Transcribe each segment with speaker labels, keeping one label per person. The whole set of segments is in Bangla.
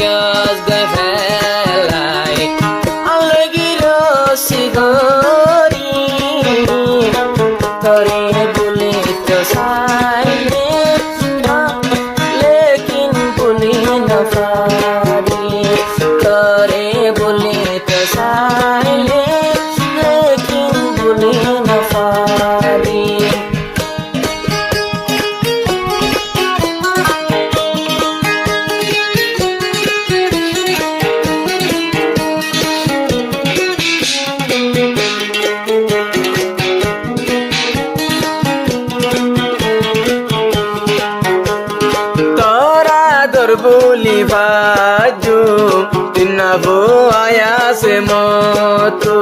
Speaker 1: গিয়স গৈ ফেলাই আলগিরসি গরি তরে বলে তো সাইলে লেকিন বলি না পারি তরে বলে তো সাইলে লেকিন বলি না পারি বলি বাজু তিনাবো আয়াসে মতো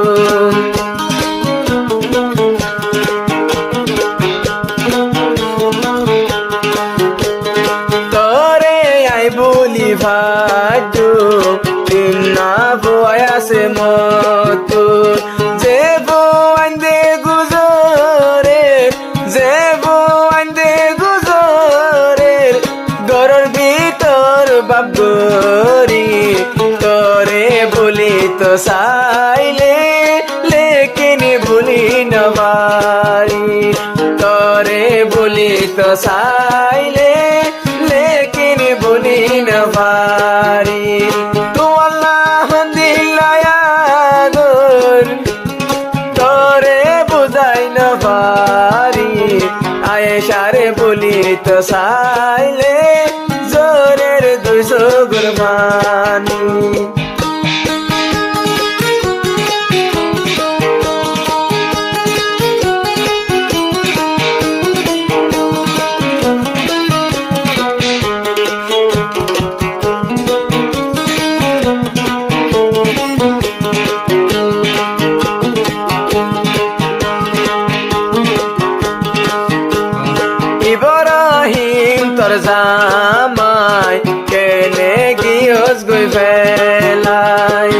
Speaker 1: তরে আই বলি বাজু তিনাবো আয়াসে মতো যে বো আন্দে গুজরে যে বো আন্দে গুজরে গরর ভিতর বাবরি তোরে বলি তো সাইলে লেকিন বলি নবারি তোরে বলি তো সাইলে লেকিন বলি নবারি তো আল্লাহ দিলায়াদর তোরে বুঝাই নবারি আয়েশারে বলি তো সাইলে জোরের 200 গুরবানি ইব্রাহিম তোর জামাই কেনে গিয়স গই ফেলাই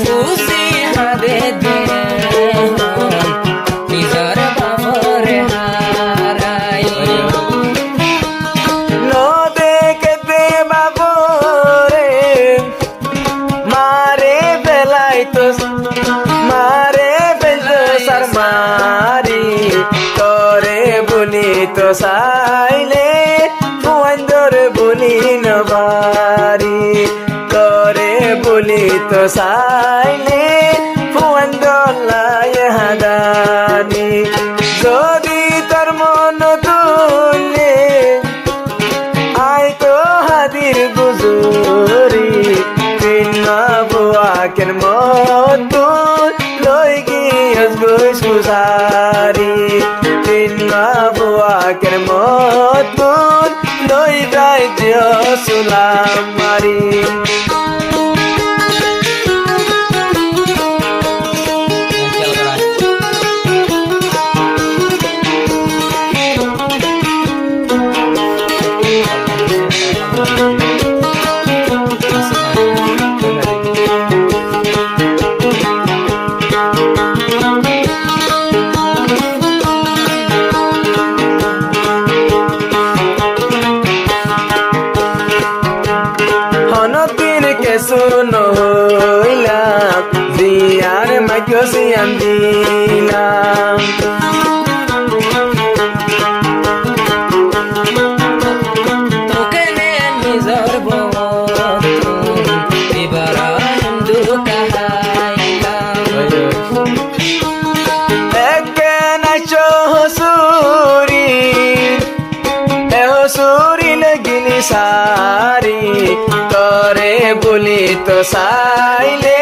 Speaker 1: ফুসি হাদে দে নিজর বাবরে হারাই নো দেখতে বাবরে মারে বেলাই তো মারে বেলো শর্মারি তোরে বলি তো সাইলে ফুয়ান্দর বলি নবারি তোরে বলি তো সাইলে ফুয়ান্দর লাই হাদানি যদি তোর মন তুলে আয় তো হাদির গুজুরি বিনা বুয়াকের মতো লই গিয়স গই সুসারি বিনা বুয়াকের মতো লই রাজ্য সুলাম মারি হনতির কে শুনো হইলাম জিয়ার মাইক্যো সিয়ান দিলাম তোকে নে নিজর বতুন ইব্রাহিম দুকাহাইলাম একে নাচো হসুরি এ হসুরি লগিনি সারি তোরে বলি তো সাইলে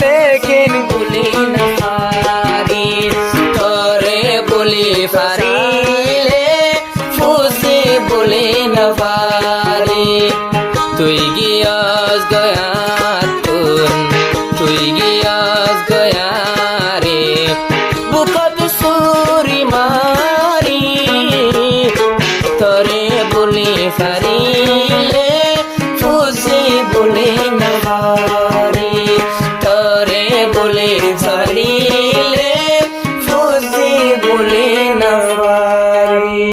Speaker 1: লেকিন বলি না পারি তোরে বলি পারিলে ফুসি বলি না পারি তুই গিয়স গয়া তুই গিয়স গয়া রে বুকত সুরি মারি তোরে বলি পারিলে ফুসি বলি না পারি তোরে বলি